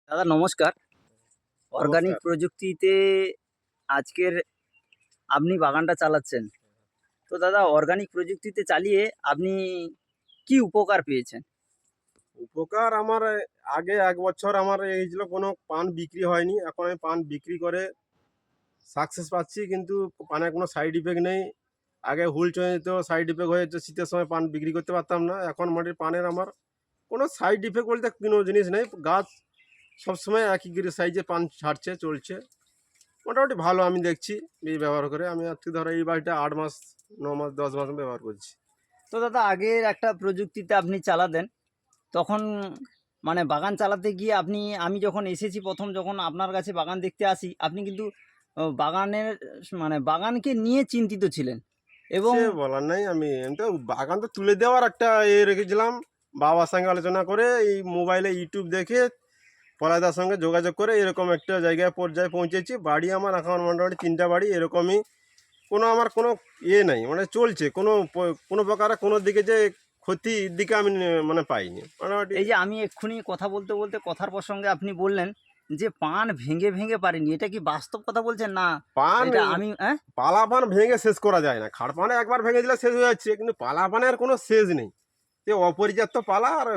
দাদা নমস্কার। অর্গানিক নমস্কার। প্রযুক্তিতে আজকের আপনি বাগানটা চালাচ্ছেন। তো দাদা অর্গানিক প্রযুক্তিতে চালিয়ে আপনি কি উপকার পেয়েছেন? উপকার আমার আগে ১ বছর আমার হয়েছিল কোনো পান বিক্রি হয়নি। এখন আমি পান বিক্রি করে সাকসেস পাচ্ছি, কিন্তু পানের কোনো সাইড ইফেক্ট নেই। আগে হুল চলে যেত, সাইড ইফেক্ট হয়ে যেত, শীতের সময় পান বিক্রি করতে পারতাম না। এখন মোটামুটি পানের আমার কোনো সাইড ইফেক্ট বলতে কোনো জিনিস নেই। গাছ সবসময় একই সাইজে পান ছাড়ছে, চলছে। মোটামুটি ভালো আমি দেখছি এই ব্যবহার করে। আমি আজকে ধরো এই বাড়িটা ৮ মাস, ৯ মাস, ১০ মাস ব্যবহার করছি। তো দাদা আগের একটা প্রযুক্তিতে আপনি চালাতেন, তখন মানে বাগান চালাতে গিয়ে আমি যখন এসেছি ১ম যখন আপনার কাছে বাগান দেখতে আসি, আপনি কিন্তু বাগানের মানে বাগানকে নিয়ে চিন্তিত ছিলেন এবং সে বলার নাই। আমি তো বাগান তো তুলে দেওয়ার একটা রেখেছিলাম। বাবার সঙ্গে আলোচনা করে এই মোবাইলে ইউটিউব দেখে পলাদার সঙ্গে যোগাযোগ করে এরকম একটা জায়গায় পর্যায়ে পৌঁছেছি। বাড়ি আমার এখন মোটামুটি ৩টা বাড়ি এরকমই। কোনো আমার কোনো নাই, মানে চলছে। কোনো প্রকারে কোনো দিকে যে ক্ষতির দিকে আমি মানে পাইনি মোটামুটি। এই যে আমি এক্ষুনি কথা বলতে বলতে কথার প্রসঙ্গে আপনি বললেন যে পান ভেঙে ভেঙে পারেনি, এটা কি বাস্তব কথা বলছেন না? পান এটা আমি হ্যাঁ পালা পান ভেঙে শেষ করা যায় না। খাড় পানে একবার ভেঙে দিলে শেষ হয়ে যাচ্ছে, কিন্তু পালা পানের কোনো শেষ নেই। সে অপর্যাপ্ত পালা আর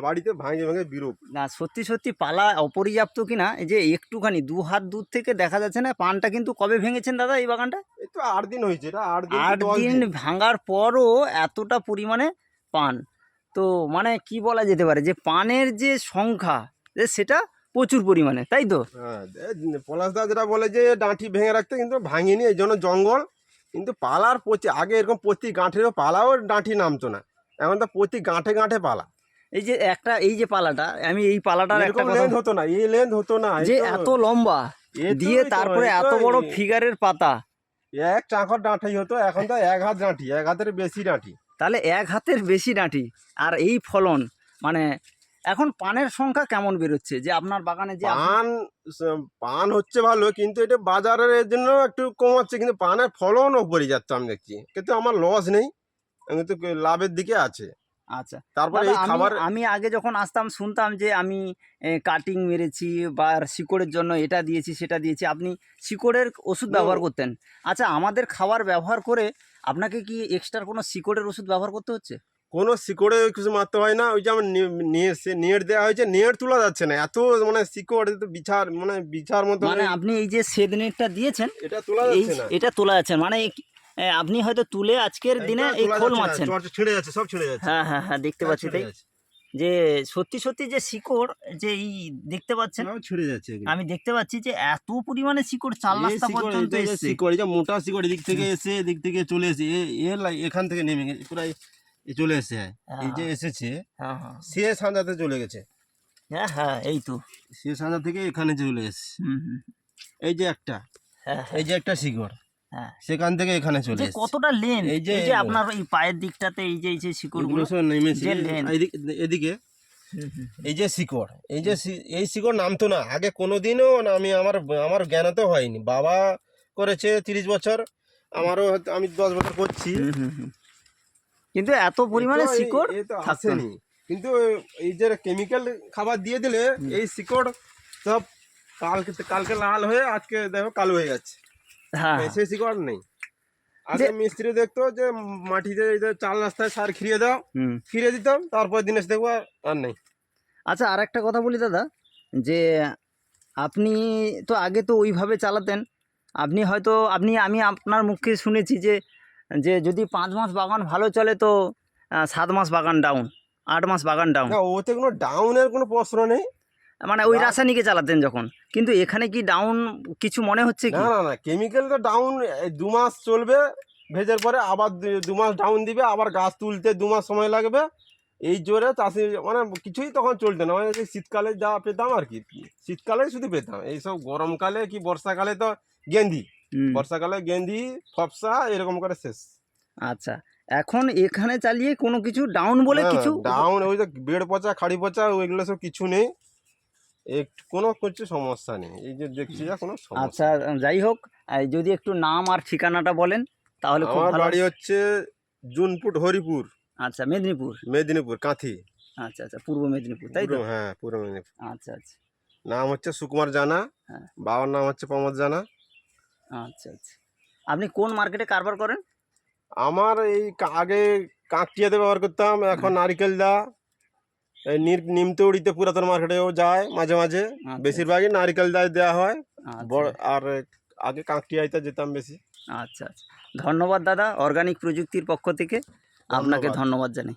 বাড়িতে ভাঙে ভেঙে বিরূপ। না, সত্যি সত্যি পালা অপর্যাপ্ত কিনা, এই যে একটুখানি দু হাত দূর থেকে দেখা যাচ্ছে না পানটা কিন্তু কবে ভেঙেছেন দাদা এই বাগানটা? এই তো ৮ দিন হয়েছে, এটা ৮ দিন কি ৮ ১০ দিন দিন। ভাঙার পরও এতটা পরিমাণে পান। তো মানে কি বলা যেতে পারে যে পানের যে সংখ্যা সেটা প্রচুর পরিমাণে, তাই তো? হ্যাঁ, পলাশদা যেটা বলে যে ডাঁটি ভেঙে রাখতে, কিন্তু ভাঙিনি, এই জন্য জঙ্গল। কিন্তু পালার প্রতি আগে এরকম প্রতি গাঁঠেরও পালাও ডাঁটি নামতো না। এখন তো প্রতি গাঁঠে গাঁঠে পালা। এই যে একটা এই যে পালাটা, আমি এই পালাটার একটা এরকম কথা, লেন্থ হতো না, এই লেন্থ হতো না। এই যে তো এত লম্বা দিয়ে এই তো তারপরে এই তো এত বড় ফিগারের পাতা, এক চাঁকর ডাঁটাই হতো, এখন তো ১ হাত ডাঁটি, ১ হাতের বেশি ডাঁটি। তাহলে এক হাতের বেশি ডাঁটি। আর এই ফলন, মানে এখন পানের সংখ্যা কেমন বেরোচ্ছে যে আপনার বাগানে যে আপনি পান পান হচ্ছে ভালো, কিন্তু এটা বাজারের জন্য একটু কমাচ্ছে, কিন্তু পানের ফলনও পড়ে যাচ্ছে আমি দেখছি। কিন্তু আমার লস নেই, আমি তো লাভের দিকে আছে। আচ্ছা তারপরে দাদা, এই আমি খাবার আমি আগে যখন আসতাম শুনতাম যে আমি কাটিং মেরেছি বা শিকড়ের জন্য এটা দিয়েছি সেটা দিয়েছি, আপনি শিকড়ের ওষুধ ব্যবহার করতেন। আচ্ছা, আমাদের খাবার ব্যবহার করে আপনাকে কি এক্সট্রা কোনো শিকড়ের ওষুধ ব্যবহার করতে হচ্ছে? কোনো শিকড়ে কিছু মারতে হয় না। ওই যে আমার নেট দেওয়া হয়েছে, নেট তোলা যাচ্ছে না, এত মানে শিকড়, এত বিছার, মানে বিছার মতো মানে আপনি এই যে শেড নেটটা দিয়েছেন, এটা তোলা এই যাচ্ছে না। এটা তোলা যাচ্ছে মানে আপনি হয়তো তুলে আজকের দিনে এটা এই তোলা খোল যাচ্ছে না, মারছেন। ছিঁড়ে যাচ্ছে, সব ছিঁড়ে যাচ্ছে, হ্যাঁ হ্যাঁ হ্যাঁ, দেখতে সব পাচ্ছি ছিঁড়ে তাই। যাচ্ছে, যে সত্যি সত্যি যে শিকড়, যে এই দেখতে পাচ্ছেন, সব ছিঁড়ে যাচ্ছে এগুলো। আমি দেখতে পাচ্ছি যে এত পরিমাণে শিকড় ৪ এই রাস্তা শিকড়, পর্যন্ত এটা যে এসছে। শিকড়, এই যে মোটা শিকড় এদিক থেকে এসে, এদিক থেকে চলে এসে এখান থেকে নেমে গেছে পুরো, চলে এসে, এই যে হ্যাঁ এসেছে হ্যাঁ হ্যাঁ সে সাঁজাতে চলে গেছে, হ্যাঁ হ্যাঁ, এই তো। সে সাঁজা থেকে এখানে চলে এসছে। হুম হুম, এই যে একটা, হ্যাঁ হ্যাঁ এই যে একটা শিকড় হ্যাঁ, সেখান থেকে এখানে চলে যে এসছে। কতটা লেন, এই যে এই যে আপনার এই পায়ের দিকটাতে এই যে এগুলো শিকড়গুলো, সব নেমেছে যে লেন। এদিকে। হুম হুম এই যে শিকড়, এই যে এই শিকড় নামতো না আগে কোনোদিনও না। আমার আমার জ্ঞানতে হয়নি। বাবা করেছে ৩০ বছর, আমারও আমি ১০ বছর করছি। হুম হুম হুম। কিন্তু এত এ তো পরিমাণে শিকড় এ তো থাকতো না। আসেনি। কিন্তু এই যে কেমিক্যাল খাবার দিয়ে দিলে হুম, এই শিকড় সব কালকে লাল হয়ে আজকে দেখো কালো হয়ে যাচ্ছে। হ্যাঁ হ্যাঁ, সেই শিকড় নেই। যে আগে মিস্ত্রি দেখতো যে মাটিতে এই যে ৪ রাস্তায় সার খিরিয়ে দাও, হুম। খিরিয়ে দিতাম, তারপর দিন এসে দেখবো আর নেই। আচ্ছা, আর একটা কথা বলি দাদা, যে আপনি তো আগে তো ওইভাবে চালাতেন, আপনি হয়তো আমি আপনার মুখে শুনেছি যে যে যদি ৫ মাস বাগান ভালো চলে তো ৭ মাস বাগান ডাউন, ৮ মাস বাগান ডাউন, না, ওতে কোনো ডাউনের কোনো প্রশ্ন নেই। মানে ওই গাছ, রাসায়নিকে চালাতেন যখন। কিন্তু এখানে কি ডাউন কিছু মনে হচ্ছে না কি? না না, কেমিক্যাল তো ডাউন ২ মাস চলবে, ভেজের পরে আবার ২ মাস ডাউন দিবে, আবার গাছ তুলতে ২ মাস সময় লাগবে। এই জোরে চাষি মানে কিছুই তখন চলতো না, মানে যে শীতকালে যা পেতাম আর কি, শীতকালে শুধু পেতাম। এইসব গরমকালে কি বর্ষাকালে তো গেন্দি, হুম, বর্ষাকালে গেন্দি, ফপসা, এরকম করে শেষ। আচ্ছা, এখন এখানে চালিয়ে কোনো কিছু ডাউন বলে না না, কিছু ডাউন ওই যে বেড় পচা, খাড়ি পচা, ওইগুলো সব কিছু নেই। কোনো কিছু সমস্যা নেই, এই যে দেখছি যা কোনো আচ্ছা, সমস্যা নেই। যাই হোক, যদি একটু নাম আর ঠিকানাটা বলেন তাহলে খুব আমার ভালো বাড়ি হয়। হচ্ছে জুনপুট, হরিপুর, আচ্ছা, মেদিনীপুর। মেদিনীপুর, কাঁথি। আচ্ছা আচ্ছা, পূর্ব মেদিনীপুর তাই তো? হ্যাঁ, পূর্ব মেদিনীপুর। আচ্ছা আচ্ছা। নাম হচ্ছে সুকুমার জানা, হ্যাঁ। বাবার নাম হচ্ছে প্রমোদ জানা। আচ্ছা আচ্ছা। আপনি কোন মার্কেটে কারবার করেন? আমার এই আগে কাঁকটিয়াতে ব্যবহার করতাম, এখন নারিকেল দা, এই নিমতৌড়িতে পুরাতন মার্কেটেও যায় মাঝে মাঝে। আচ্ছা, বেশিরভাগই নারিকেল দায় দেওয়া হয়। আচ্ছা বড় আর আগে কাঁকটিয়াতে যেতাম বেশি। আচ্ছা আচ্ছা। ধন্যবাদ দাদা, অর্গানিক প্রযুক্তির পক্ষ থেকে আপনাকে ধন্যবাদ। ধন্যবাদ জানাই।